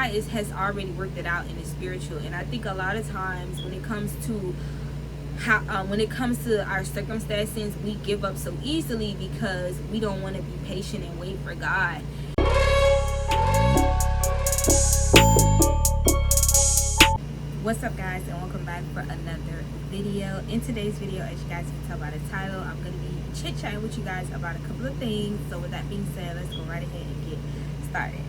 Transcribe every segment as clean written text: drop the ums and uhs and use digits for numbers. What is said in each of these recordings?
God has already worked it out in the spiritual. And I think a lot of times when it comes to our circumstances, we give up so easily because we don't want to be patient and wait for God. What's up, guys, and welcome back for another video. In today's video, as you guys can tell by the title, I'm going to be chit-chatting with you guys about a couple of things. So with that being said, let's go right ahead and get started.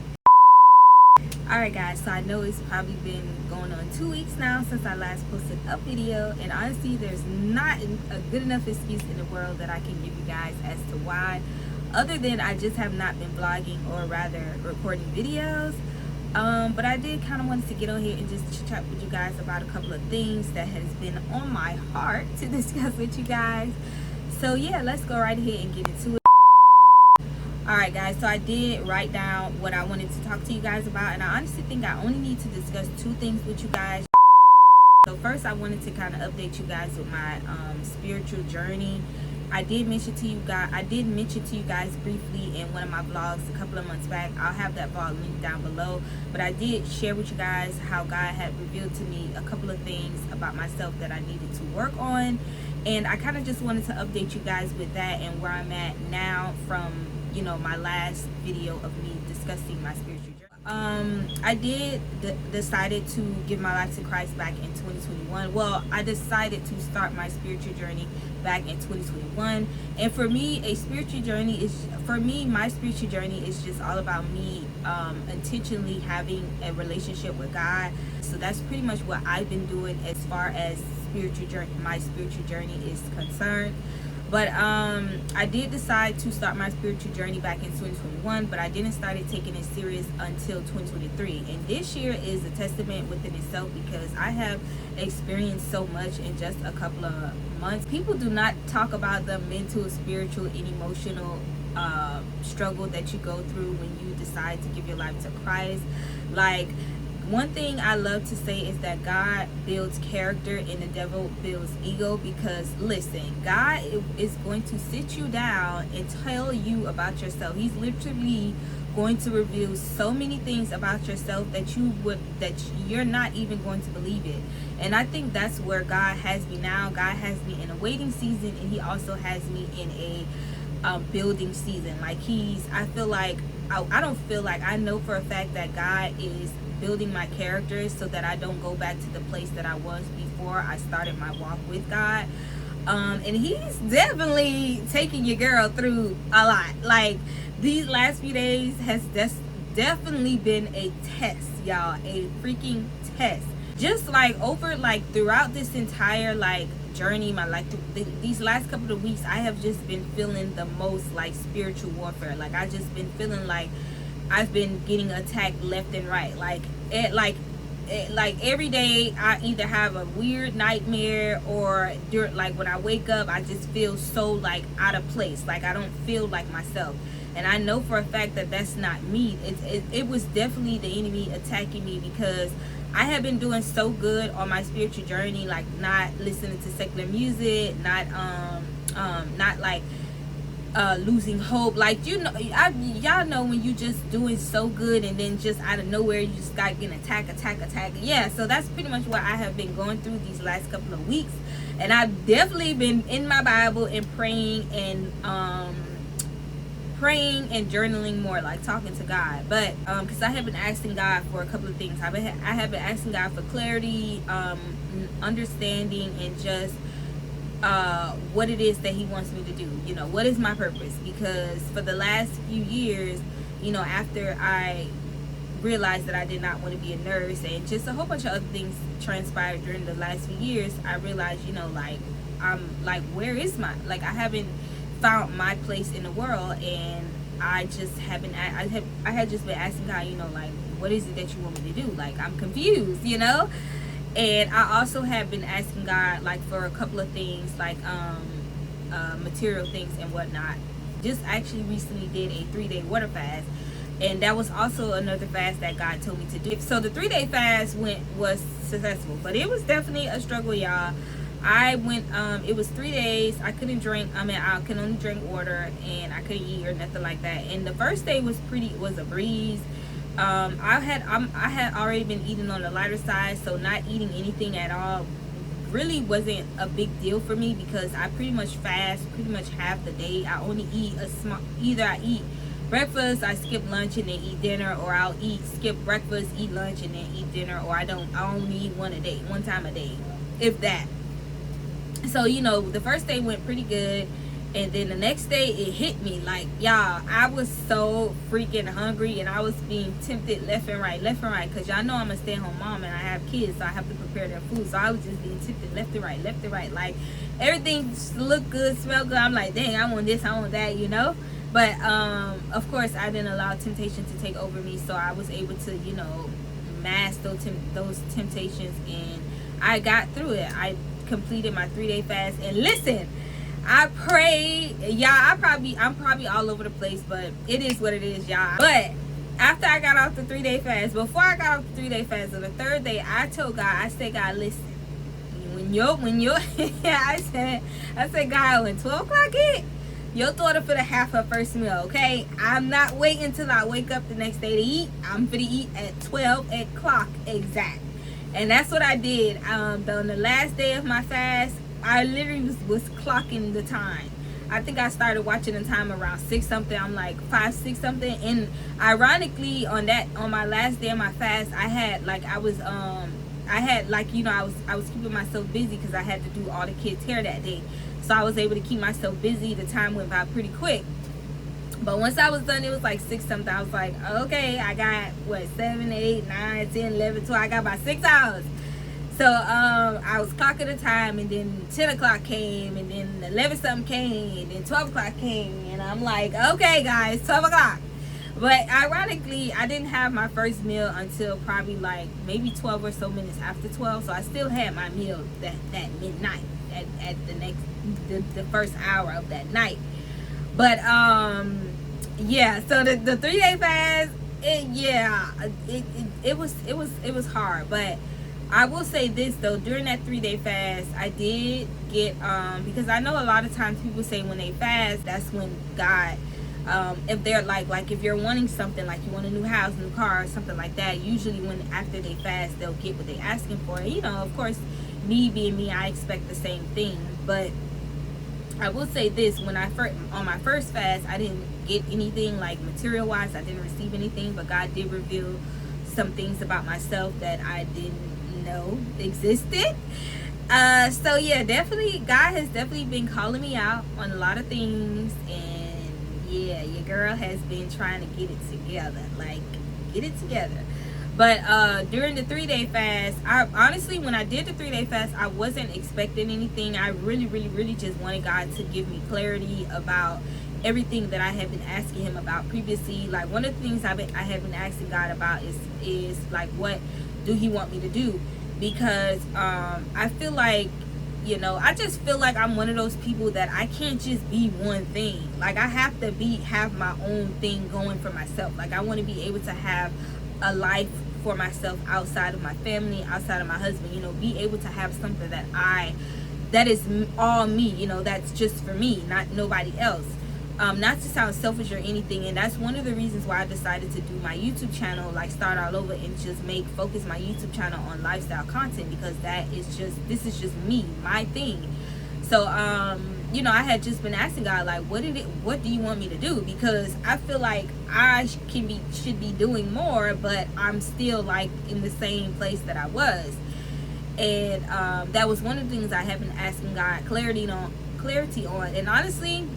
Alright guys, so I know it's probably been going on 2 weeks now since I last posted a video, and honestly there's not a good enough excuse in the world that I can give you guys as to why, other than I just have not been vlogging, or rather recording videos. But I did kind of wanted to get on here and just chat with you guys about a couple of things that has been on my heart to discuss with you guys. So yeah, let's go right ahead and get into it. Alright guys, so I did write down what I wanted to talk to you guys about, and I honestly think I only need to discuss 2 things with you guys. So first, I wanted to kind of update you guys with my spiritual journey. I did mention to you guys briefly in one of my vlogs a couple of months back. I'll have that vlog linked down below, but I did share with you guys how God had revealed to me a couple of things about myself that I needed to work on, and I kind of just wanted to update you guys with that and where I'm at now from, you know, my last video of me discussing my spiritual journey. I did decided to give my life to Christ back in 2021. Well, I decided to start my spiritual journey back in 2021, and for me, my spiritual journey is just all about me intentionally having a relationship with God. So that's pretty much what I've been doing as far as my spiritual journey is concerned. But I did decide to start my spiritual journey back in 2021, but I didn't start taking it serious until 2023. And this year is a testament within itself because I have experienced so much in just a couple of months. People do not talk about the mental, spiritual, and emotional struggle that you go through when you decide to give your life to Christ. Like, one thing I love to say is that God builds character and the devil builds ego, because listen, God is going to sit you down and tell you about yourself. He's literally going to reveal so many things about yourself that you're not even going to believe it. And I think that's where God has me now. God has me in a waiting season, and he also has me in a building season. Like I know for a fact that God is building my character so that I don't go back to the place that I was before I started my walk with God. And he's definitely taking your girl through a lot. Like, these last few days has definitely been a test, y'all, a freaking test. Just throughout this entire journey, these last couple of weeks, I have just been feeling the most spiritual warfare. Like, I just been feeling like I've been getting attacked left and right. Every day I either have a weird nightmare, or when I wake up I just feel so out of place. Like, I don't feel like myself. And I know for a fact that that's not me. It was definitely the enemy attacking me, because I have been doing so good on my spiritual journey, not listening to secular music, not losing hope. Y'all know when you just doing so good and then just out of nowhere you just got getting attack. Yeah, so that's pretty much what I have been going through these last couple of weeks. And I've definitely been in my Bible and praying and journaling more, talking to God. But because I have been asking God for a couple of things. I have been asking God for clarity, understanding, and just what it is that he wants me to do. You know, what is my purpose? Because for the last few years, you know, after I realized that I did not want to be a nurse, and just a whole bunch of other things transpired during the last few years, I realized, you know, where is I haven't found my place in the world. And I just haven't, I had just been asking God, you know, what is it that you want me to do? I'm confused, you know. And I also have been asking God for a couple of things, material things and whatnot. Just actually recently did a 3-day water fast, and that was also another fast that God told me to do. So the 3-day fast was successful, but it was definitely a struggle, y'all. I went, it was 3 days. I couldn't drink, I can only drink water, and I couldn't eat or nothing like that. And the first day was a breeze. I had already been eating on the lighter side, so not eating anything at all really wasn't a big deal for me, because I pretty much fast pretty much half the day. I only eat either I eat breakfast, I skip lunch and then eat dinner, or I'll skip breakfast, eat lunch and then eat dinner, or I only eat one time a day, if that. So the first day went pretty good, and then the next day it hit me like, y'all, I was so freaking hungry, and I was being tempted left and right, because y'all know I'm a stay-at-home mom and I have kids, so I have to prepare their food. So I was just being tempted left and right, like everything looked good, smelled good. I'm like, dang, I want this, I want that, but of course I didn't allow temptation to take over me, so I was able to mask those temptations, and I got through it. I completed my 3-day fast, and listen, I prayed, y'all. I'm probably all over the place, but it is what it is, y'all. But after I got off the 3-day fast, before I got off the 3-day fast, on the third day, I told God, I said, God, listen, when you're I said, God, when 12 o'clock hit, your daughter finna have her first meal, okay? I'm not waiting until I wake up the next day to eat. I'm finna eat at 12 o'clock exact. And that's what I did. On the last day of my fast, I literally was clocking the time. I think I started watching the time around 6 something. I'm like 5, 6 something. And ironically, on my last day of my fast, I was keeping myself busy because I had to do all the kids' hair that day. So I was able to keep myself busy. The time went by pretty quick. But once I was done, it was like 6 something. I was like, okay, I got 7, 8, 9, 10, 11, 12. I got about 6 hours. So I was clocking the time, and then 10 o'clock came, and then 11 something came, and then 12 o'clock came, and I'm like, okay guys, 12 o'clock. But ironically, I didn't have my first meal until probably like maybe 12 or so minutes after 12. So I still had my meal that midnight at the first hour of that night. But yeah, so the 3-day fast, it was hard. But I will say this though, during that 3-day fast, I did get because I know a lot of times people say when they fast, that's when God, if they're like if you're wanting something, like you want a new house, new car, or something like that, usually when after they fast, they'll get what they're asking for. And of course, me being me, I expect the same thing. But I will say this, when on my first fast, I didn't get anything like material wise. I didn't receive anything, but God did reveal some things about myself that I didn't know existed. So yeah, definitely God has definitely been calling me out on a lot of things, and yeah, your girl has been trying to get it together, But during the 3-day fast, I honestly, when I did the 3-day fast, I wasn't expecting anything. I really just wanted God to give me clarity about everything that I had been asking him about previously. Like, one of the things I have been asking God about is like, what do he want me to do? Because I feel like, I just feel like I'm one of those people that I can't just be one thing. Like, I have to have my own thing going for myself. Like, I want to be able to have a life for myself outside of my family, outside of my husband, be able to have something that is all me, that's just for me, not nobody else. Not to sound selfish or anything, and that's one of the reasons why I decided to do my YouTube channel, like start all over and just focus my YouTube channel on lifestyle content, because this is just me, my thing. So I had just been asking God, like, what do you want me to do? Because I feel like I should be doing more, but I'm still like in the same place that I was. And that was one of the things I have been asking God clarity on. And honestly,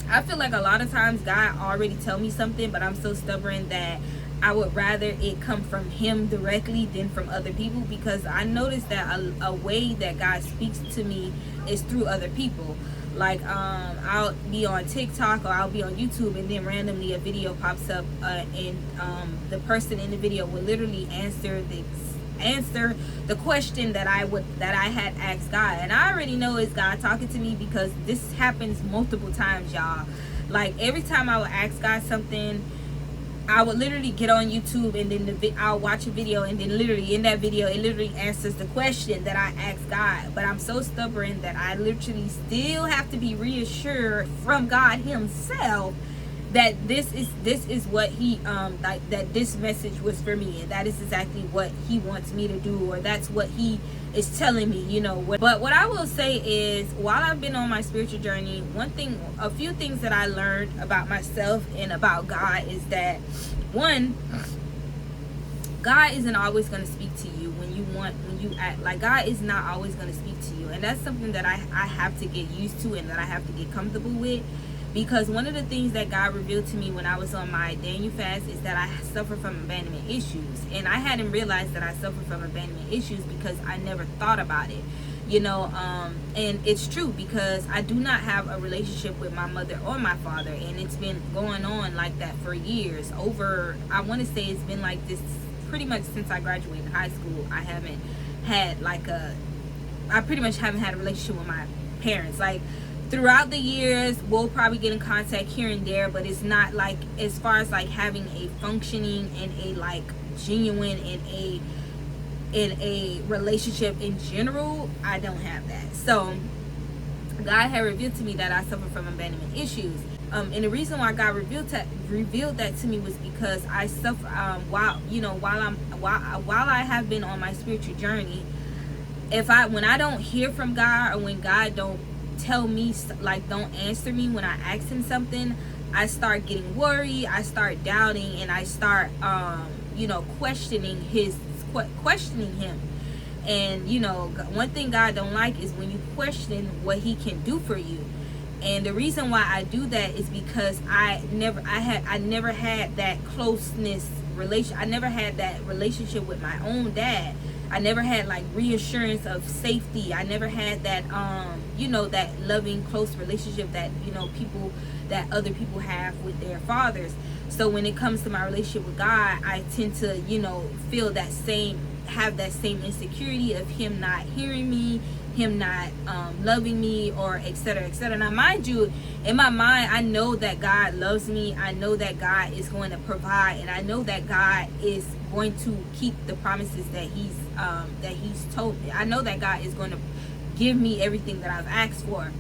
I feel like a lot of times God already tell me something, but I'm so stubborn that I would rather it come from him directly than from other people, because I noticed that a way that God speaks to me is through other people. Like I'll be on TikTok or I'll be on YouTube, and then randomly a video pops up, and the person in the video will literally answer the question that I had asked God. And I already know it's God talking to me, because this happens multiple times, y'all. Like, every time I would ask God something, I would literally get on YouTube, and then I'll watch a video, and then literally in that video it literally answers the question that I asked God. But I'm so stubborn that I literally still have to be reassured from God himself that this is what he like, that this message was for me, and that is exactly what he wants me to do, or that's what he is telling me, you know. But what I will say is, while I've been on my spiritual journey, a few things that I learned about myself and about God is that, one, God isn't always going to speak to you when you act. Like, God is not always going to speak to you, and that's something that I have to get used to, and that I have to get comfortable with. Because one of the things that God revealed to me when I was on my Daniel fast is that I suffer from abandonment issues. And I hadn't realized that I suffer from abandonment issues because I never thought about it. You know, and it's true, because I do not have a relationship with my mother or my father. And it's been going on like that for years. I want to say it's been like this pretty much since I graduated high school. I pretty much haven't had a relationship with my parents. Like, throughout the years, we'll probably get in contact here and there, but it's not like, as far as like having a functioning and a like genuine and a relationship in general, I don't have that. So God had revealed to me that I suffer from abandonment issues. And the reason why God revealed that to me was because I suffer while I have been on my spiritual journey. When I don't hear from God, or when God don't tell me, like, don't answer me when I ask him something, I start getting worried, I start doubting, and I start questioning him. And one thing God don't like is when you question what he can do for you. And the reason why I do that is because I never had that closeness relation. I never had that relationship with my own dad. I never had like reassurance of safety. I never had that that loving, close relationship that other people have with their fathers. So when it comes to my relationship with God, I tend to have that same insecurity of him not hearing me, him not loving me, or etc., etc. Now, mind you, in my mind, I know that God loves me. I know that God is going to provide, and I know that God is going to keep the promises that he's told me. I know that God is going to give me everything that I've asked for.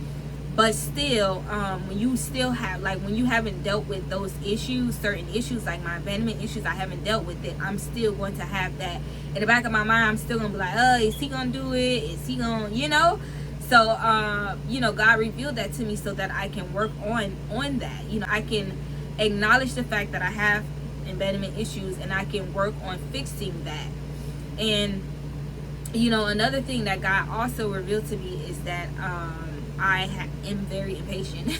But still, when you haven't dealt with those issues, certain issues like my abandonment issues, I haven't dealt with it, I'm still going to have that in the back of my mind. I'm still going to be like, is he going to do it? Is he going to, So, God revealed that to me so that I can work on that. I can acknowledge the fact that I have abandonment issues, and I can work on fixing that. And, another thing that God also revealed to me is that, I am very impatient.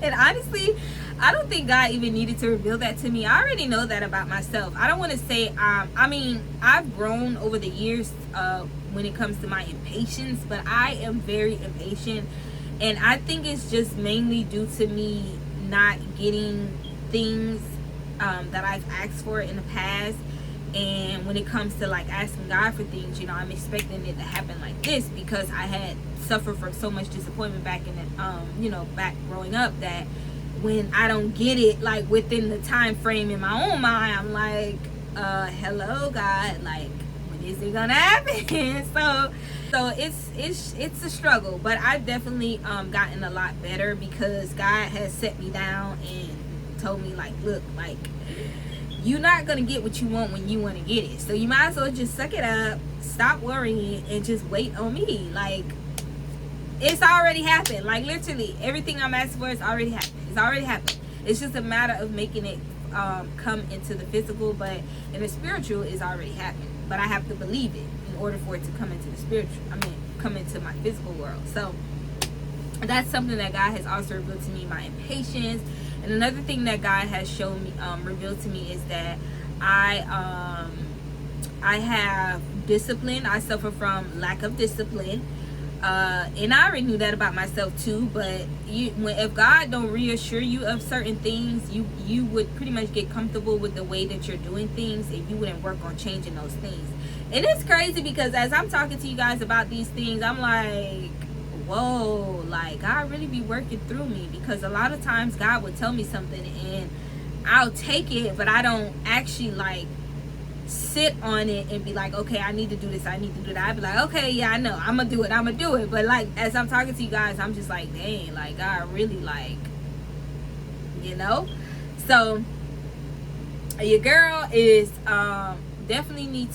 And honestly, I don't think God even needed to reveal that to me. I already know that about myself. I don't want to say, I've grown over the years when it comes to my impatience, but I am very impatient. And I think it's just mainly due to me not getting things that I've asked for in the past. And when it comes to like asking God for things, I'm expecting it to happen like this, because I had suffered from so much disappointment back in the, back growing up, that when I don't get it like within the time frame in my own mind, I'm like, hello God, like, when is it gonna happen? So it's a struggle, but I've definitely gotten a lot better, because God has set me down and told me, like, look, like, you're not gonna get what you want when you want to get it, so you might as well just suck it up, stop worrying, and just wait on me. Like, it's already happened. Like, literally everything I'm asking for is already happened. It's already happened. It's just a matter of making it come into the physical, but in the spiritual, it's already happened. But I have to believe it in order for it to come into the spiritual. Come into my physical world. So that's something that God has also revealed to me, my impatience. And another thing that God has shown me, revealed to me, is that I have discipline. I suffer from lack of discipline. And I already knew that about myself too, but if God don't reassure you of certain things, you would pretty much get comfortable with the way that you're doing things, and you wouldn't work on changing those things. And it's crazy, because as I'm talking to you guys about these things, I'm like, whoa, like, God really be working through me, because a lot of times God would tell me something and I'll take it, but I don't actually like sit on it and be like, okay, I need to do this, I need to do that. I'd be like, okay, yeah, I know, I'm gonna do it. But like, as I'm talking to you guys, I'm just like, dang, like, God really like you know. So your girl is I definitely need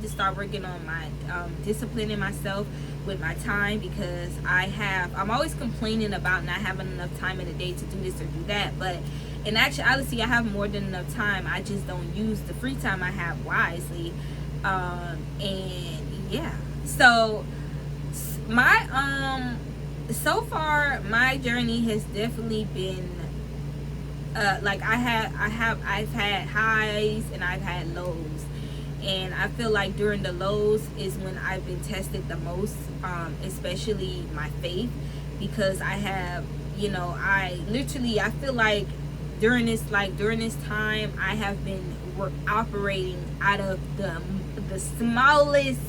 to start working on my disciplining myself with my time, because I'm always complaining about not having enough time in the day to do this or do that, but in actuality I have more than enough time. I just don't use the free time I have wisely. And yeah, so my so far my journey has definitely been like I've had highs and I've had lows, and I feel like during the lows is when I've been tested the most, especially my faith, because I have, you know, I feel like during this time I have been operating out of the smallest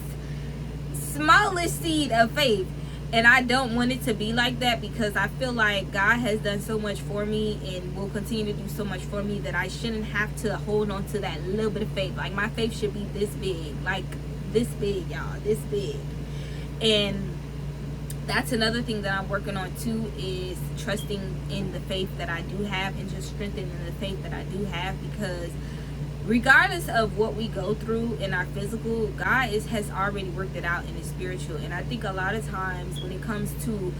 seed of faith. And I don't want it to be like that, because I feel like God has done so much for me and will continue to do so much for me that I shouldn't have to hold on to that little bit of faith. Like my faith should be this big, like this big, y'all, this big. And that's another thing that I'm working on too, is trusting in the faith that I do have and just strengthening the faith that I do have, because regardless of what we go through in our physical, God has already worked it out in the spiritual. And I think a lot of times when it comes to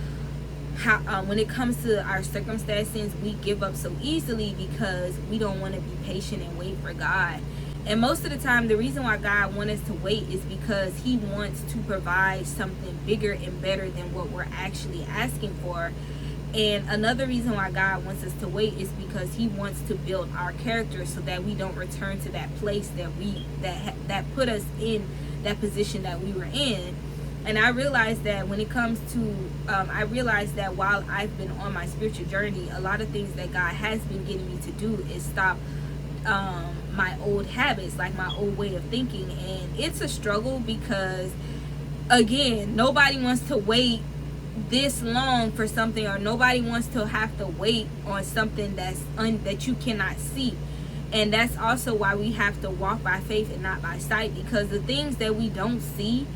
our circumstances, we give up so easily because we don't want to be patient and wait for God. And most of the time, the reason why God wants us to wait is because he wants to provide something bigger and better than what we're actually asking for. And another reason why God wants us to wait is because he wants to build our character, so that we don't return to that place that put us in that position that we were in. And I realized that when it comes to I realized that while I've been on my spiritual journey, a lot of things that God has been getting me to do is stop my old habits, like my old way of thinking. And it's a struggle, because again, nobody wants to wait this long for something, or nobody wants to have to wait on something that you cannot see. And that's also why we have to walk by faith and not by sight, because the things that we don't see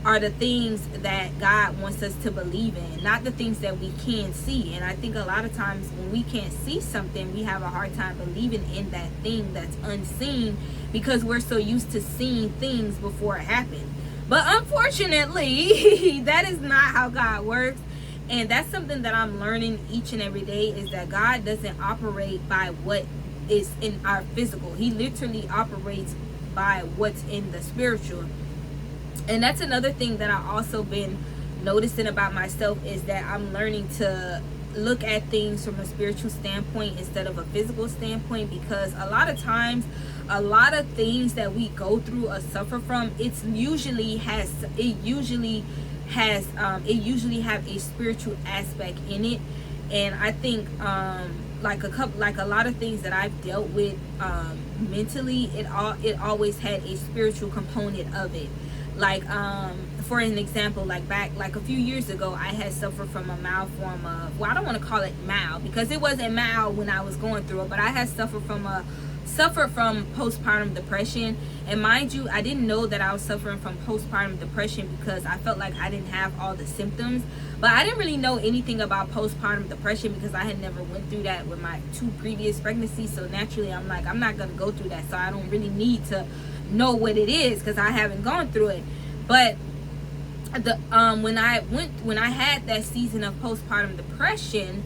are the things that God wants us to believe in, not the things that we can see. And I think a lot of times when we can't see something, we have a hard time believing in that thing that's unseen, because we're so used to seeing things before it happens. But unfortunately, that is not how God works. And that's something that I'm learning each and every day, is that God doesn't operate by what is in our physical. He literally operates by what's in the spiritual. And that's another thing that I also been noticing about myself, is that I'm learning to look at things from a spiritual standpoint instead of a physical standpoint, because a lot of times a lot of things that we go through or suffer from, it usually have a spiritual aspect in it. And I think like a lot of things that I've dealt with mentally, it always had a spiritual component of it. Like for an example, like a few years ago, I had suffered from a mild form of, well, I don't want to call it mild because it wasn't mild when I was going through it, but I had suffered from postpartum depression. And mind you, I didn't know that I was suffering from postpartum depression because I felt like I didn't have all the symptoms. But I didn't really know anything about postpartum depression because I had never went through that with my 2 previous pregnancies. So naturally, I'm like, I'm not going to go through that. So I don't really need to know what it is because I haven't gone through it. But the when I had that season of postpartum depression,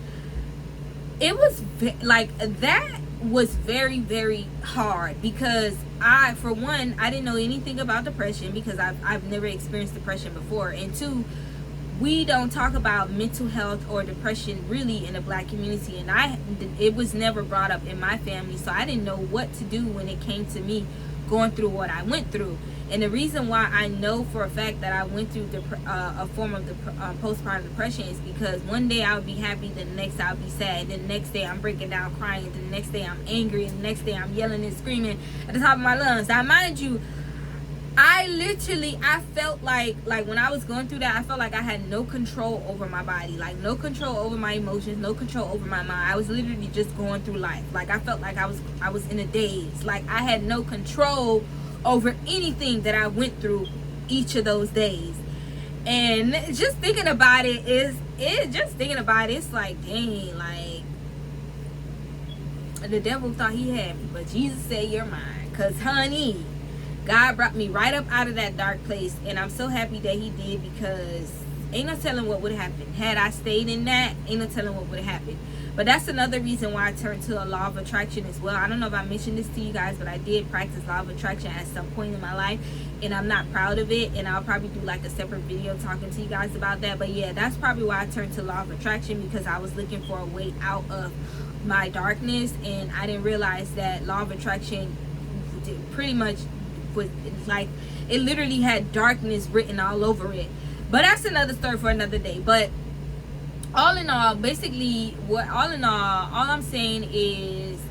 it was that was very, very hard, because I didn't know anything about depression because I've never experienced depression before. And 2, we don't talk about mental health or depression really in the Black community, and it was never brought up in my family, so I didn't know what to do when it came to me going through what I went through. And the reason why I know for a fact that I went through a form of postpartum depression is because one day I would be happy, the next I would be sad, then the next day I'm breaking down crying, then the next day I'm angry, and the next day I'm yelling and screaming at the top of my lungs. Now mind you, I felt like when I was going through that, I felt like I had no control over my body, like no control over my emotions, no control over my mind. I was literally just going through life. Like I felt like I was in a daze. Like I had no control over anything that I went through each of those days. And just thinking about it, it's like, dang, like The devil thought he had me, but Jesus said, you're mine. Because, honey, God brought me right up out of that dark place. And I'm so happy that he did, because ain't no telling what would have happened. Had I stayed in that, ain't no telling what would have happened. But that's another reason why I turned to a law of attraction as well. I don't know if I mentioned this to you guys, but I did practice law of attraction at some point in my life, and I'm not proud of it. And I'll probably do like a separate video talking to you guys about that. But yeah, that's probably why I turned to law of attraction, because I was looking for a way out of my darkness, and I didn't realize that law of attraction pretty much was like, it literally had darkness written all over it. But that's another story for another day. But all in all, basically, all I'm saying is,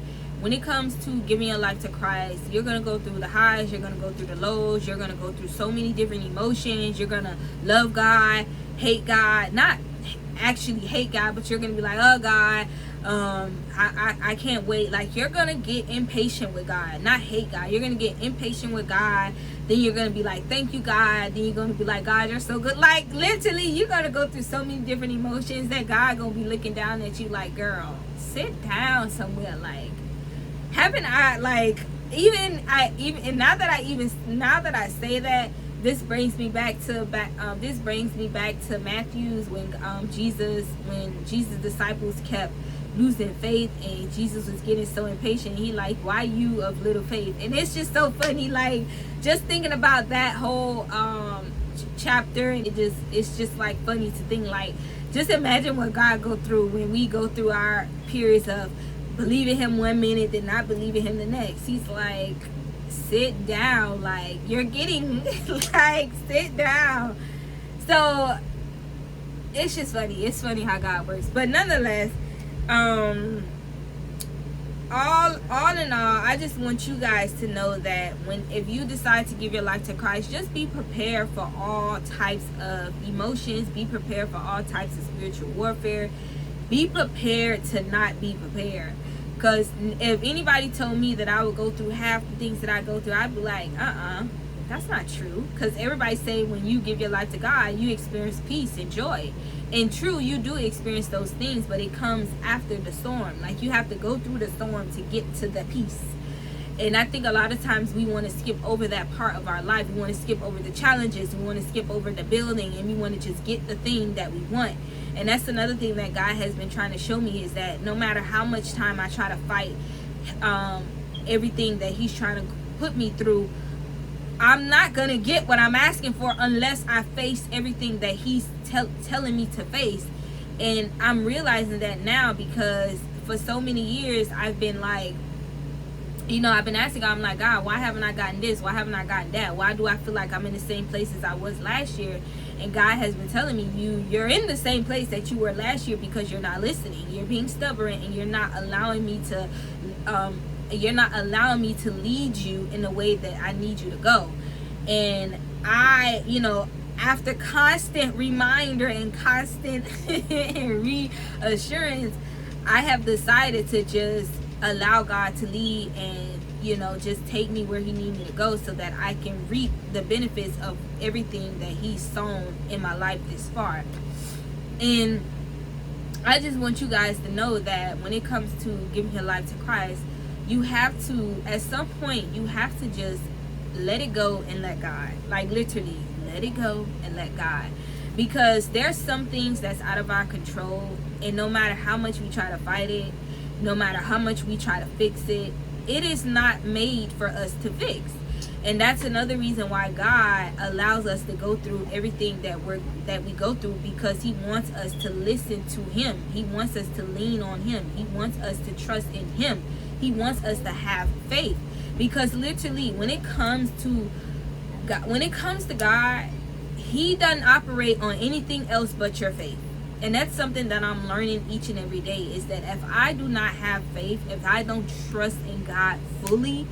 when it comes to giving your life to Christ, you're going to go through the highs, you're going to go through the lows, you're going to go through so many different emotions. You're going to love God, hate God, not actually hate God, but you're going to be like, oh God, I can't wait. Like, you're going to get impatient with God, not hate God. You're going to get impatient with God. Then you're going to be like, thank you, God. Then you're going to be like, God, you're so good. Like, literally, you're going to go through so many different emotions that God going to be looking down at you like, girl, sit down somewhere. Like, haven't I, like, and now that I say that, this brings me back to Matthew's, when Jesus' disciples kept losing faith, and Jesus was getting so impatient. He like, why you of little faith? And it's just so funny, like, just thinking about that whole chapter, and it's just like funny to think, like, just imagine what God go through when we go through our periods of believing him one minute, then not believing him the next. He's like, sit down, like, you're getting like, sit down. So it's just funny. It's funny how God works. But nonetheless, all in all, I just want you guys to know that if you decide to give your life to Christ, just be prepared for all types of emotions. Be prepared for all types of spiritual warfare. Be prepared to not be prepared. Because if anybody told me that I would go through half the things that I go through, I'd be like, that's not true. Because everybody say when you give your life to God, you experience peace and joy. And true, you do experience those things, but it comes after the storm. Like, you have to go through the storm to get to the peace. And I think a lot of times we want to skip over that part of our life. We want to skip over the challenges. We want to skip over the building, and we want to just get the thing that we want. And that's another thing that God has been trying to show me, is that no matter how much time I try to fight everything that he's trying to put me through, I'm not going to get what I'm asking for unless I face everything that he's telling me to face. And I'm realizing that now, because for so many years I've been like, I've been asking God, I'm like, God, why haven't I gotten this? Why haven't I gotten that? Why do I feel like I'm in the same place as I was last year? And God has been telling me, you're in the same place that you were last year because you're not listening. You're being stubborn, and you're not allowing me to lead you in the way that I need you to go. And I, after constant reminder and constant reassurance, I have decided to just allow God to lead, and just take me where he needs me to go, so that I can reap the benefits of everything that he's sown in my life this far. And I just want you guys to know that when it comes to giving your life to Christ, you have to, at some point, you have to just let it go and let God. Like, literally, let it go and let God. Because there's some things that's out of our control, and no matter how much we try to fight it, no matter how much we try to fix it, it is not made for us to fix. And that's another reason why God allows us to go through everything that we go through, because he wants us to listen to him. He wants us to lean on him. He wants us to trust in him. He wants us to have faith. Because literally, when it comes to God, he doesn't operate on anything else but your faith. And that's something that I'm learning each and every day, is that if I do not have faith, if I don't trust in God fully,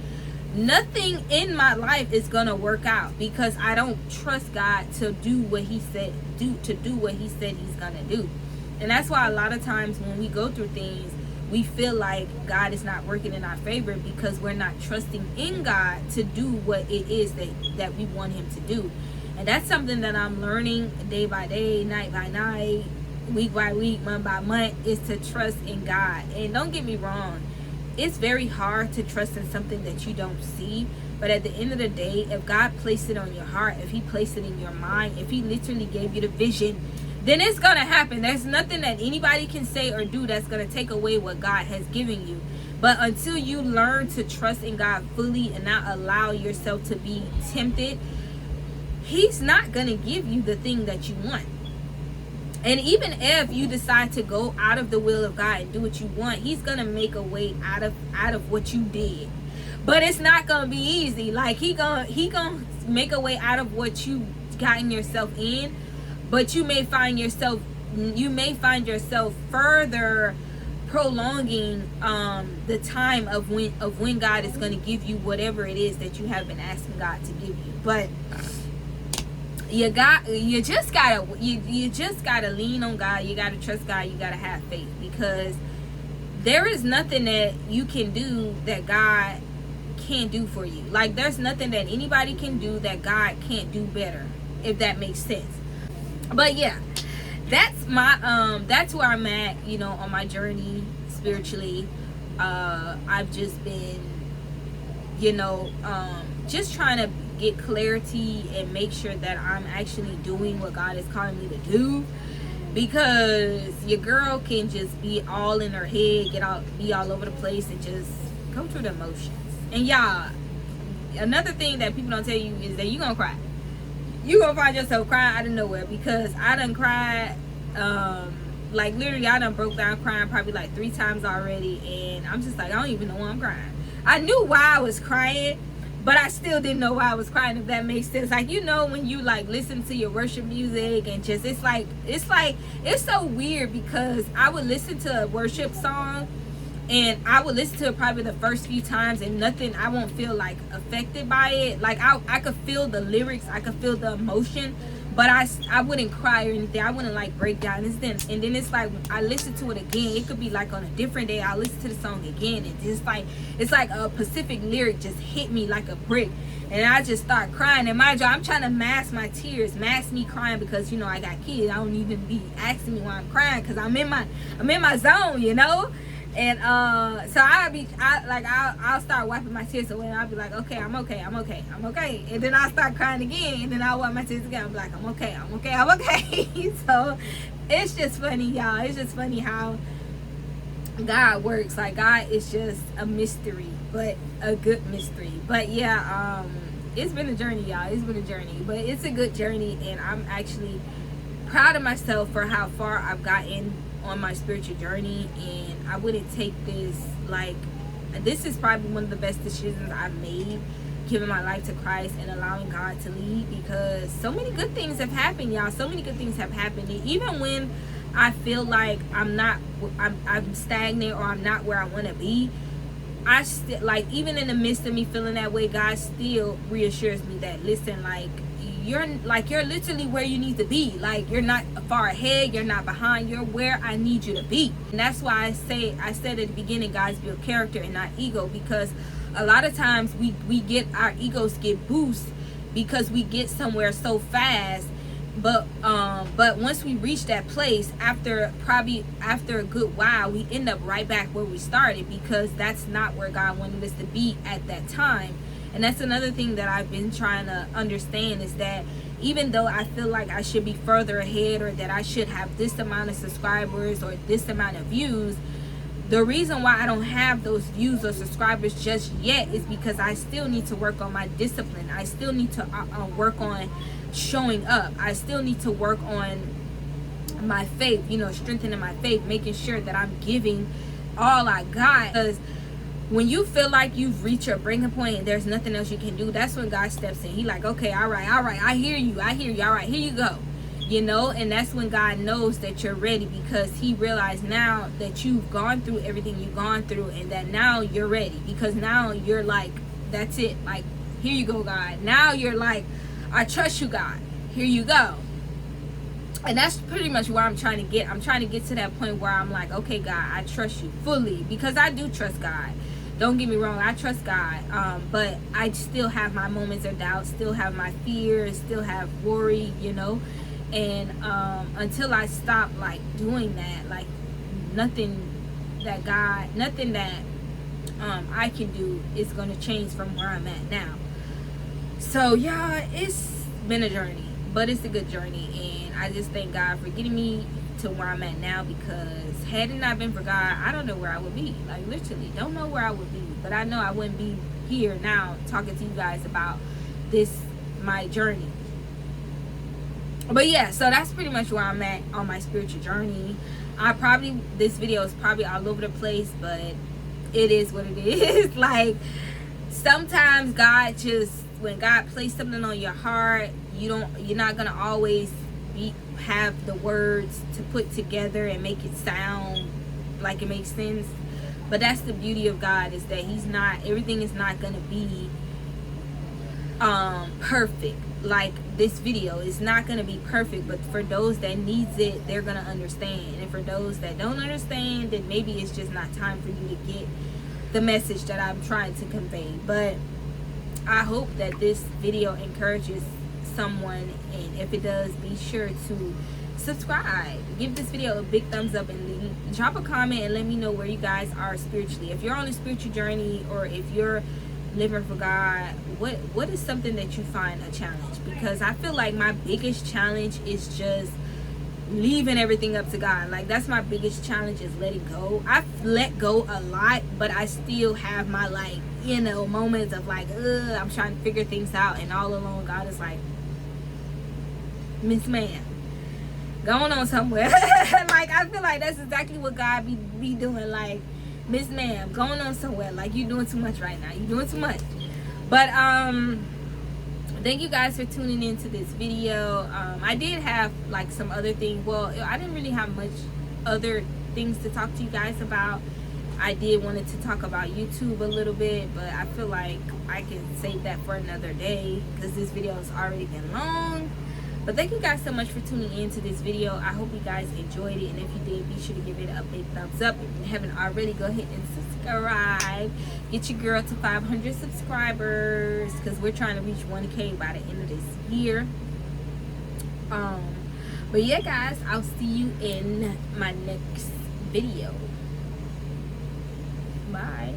nothing in my life is going to work out, because I don't trust God to do what he said he's going to do. And that's why a lot of times when we go through things, we feel like God is not working in our favor, because we're not trusting in God to do what it is that we want him to do. And that's something that I'm learning day by day, night by night, week by week, month by month, is to trust in God. And don't get me wrong, it's very hard to trust in something that you don't see. But at the end of the day, if God placed it on your heart, if he placed it in your mind, if he literally gave you the vision, then it's going to happen. There's nothing that anybody can say or do that's going to take away what God has given you. But until you learn to trust in God fully and not allow yourself to be tempted, he's not going to give you the thing that you want. And even if you decide to go out of the will of God and do what you want, he's going to make a way out of what you did. But it's not going to be easy. Like he gonna make a way out of what you gotten yourself in. But you may find yourself further prolonging the time of when God is going to give you whatever it is that you have been asking God to give you. But you just gotta lean on God. You gotta trust God. You gotta have faith, because there is nothing that you can do that God can't do for you. Like, there's nothing that anybody can do that God can't do better, if that makes sense. But yeah, that's where I'm at, on my journey spiritually. I've just been, just trying to get clarity and make sure that I'm actually doing what God is calling me to do, because your girl can just be all in her head, be all over the place, and just go through the emotions. And y'all, another thing that people don't tell you is that you're gonna cry. You're gonna find yourself crying out of nowhere, because I done cried, like literally I done broke down crying probably like 3 times already, and I'm just like, I don't even know why I'm crying. I knew why I was crying, but I still didn't know why I was crying, if that makes sense. Like, when you like listen to your worship music and just, it's so weird, because I would listen to a worship song and I would listen to it probably the first few times, and I won't feel like affected by it. Like I could feel the lyrics, I could feel the emotion, but I wouldn't cry or anything. I wouldn't like break down. And then it's like I listen to it again. It could be like on a different day, I'll listen to the song again, and it's like a specific lyric just hit me like a brick, and I just start crying. And mind you, I'm trying to mask my tears, mask me crying, because I got kids. I don't even be asking me why I'm crying, because I'm in my zone, And so I'll start wiping my tears away, and I'll be like, okay, I'm okay. And then I'll start crying again, and then I'll wipe my tears again. I'm like, I'm okay. So it's just funny, y'all. It's just funny how God works. Like, God is just a mystery, but a good mystery. But yeah, it's been a journey, y'all. It's been a journey, but it's a good journey, and I'm actually proud of myself for how far I've gotten on my spiritual journey. And I wouldn't take this is probably one of the best decisions I've made, giving my life to Christ and allowing God to lead, because so many good things have happened, y'all. So many good things have happened. And even when I feel like I'm stagnant, or I'm not where I want to be, I still, like, even in the midst of me feeling that way, God still reassures me that, listen, you're literally where you need to be. Like, you're not far ahead, you're not behind, you're where I need you to be. And that's why I said at the beginning, guys, build character and not ego, because a lot of times we get our egos get boost because we get somewhere so fast. But once we reach that place, after a good while, we end up right back where we started, because that's not where God wanted us to be at that time. And that's another thing that I've been trying to understand, is that even though I feel like I should be further ahead, or that I should have this amount of subscribers or this amount of views, the reason why I don't have those views or subscribers just yet is because I still need to work on my discipline. I still need to work on showing up. I still need to work on my faith, strengthening my faith, making sure that I'm giving all I got. Because when you feel like you've reached your breaking point and there's nothing else you can do, that's when God steps in. He like, okay, all right, I hear you, all right, here you go. And that's when God knows that you're ready, because he realized now that you've gone through everything you've gone through, and that now you're ready, because now you're like, that's it, like, here you go, God. Now you're like, I trust you, God, here you go. And that's pretty much where I'm trying to get. I'm trying to get to that point where I'm like, okay, God, I trust you fully, because I do trust God. Don't get me wrong, I trust God, but I still have my moments of doubt, still have my fears, still have worry, and until I stop doing that, nothing that I can do is going to change from where I'm at now. So yeah, it's been a journey, but it's a good journey, and I just thank God for getting me to where I'm at now, because had it not been for God, I don't know where I would be. Like, literally don't know where I would be, but I know I wouldn't be here now talking to you guys about this, my journey. But yeah, so that's pretty much where I'm at on my spiritual journey. This video is probably all over the place, but it is what it is. Like, sometimes when God placed something on your heart, you're not gonna always have the words to put together and make it sound like it makes sense. But that's the beauty of God, is that everything is not gonna be perfect. Like, this video is not gonna be perfect, but for those that needs it, they're gonna understand. And for those that don't understand, then maybe it's just not time for you to get the message that I'm trying to convey. But I hope that this video encourages someone, and if it does, be sure to subscribe, give this video a big thumbs up, and drop a comment and let me know where you guys are spiritually. If you're on a spiritual journey, or if you're living for God, what is something that you find a challenge? Because I feel like my biggest challenge is just leaving everything up to God. Like, that's my biggest challenge, is letting go. I've let go a lot, but I still have my, like, moments of like, I'm trying to figure things out, and all along God is like, Miss Man, going on somewhere. Like, I feel like that's exactly what God be doing. Like, Miss Ma'am, going on somewhere. Like, you're doing too much right now. You're doing too much. But thank you guys for tuning into this video. I did have like some other things. Well, I didn't really have much other things to talk to you guys about. I did wanted to talk about YouTube a little bit, but I feel like I can save that for another day, because this video has already been long. But thank you guys so much for tuning in to this video. I hope you guys enjoyed it, and if you did, be sure to give it a big thumbs up. If you haven't already, go ahead and subscribe. Get your girl to 500 subscribers, because we're trying to reach 1K by the end of this year. But yeah, guys, I'll see you in my next video. Bye.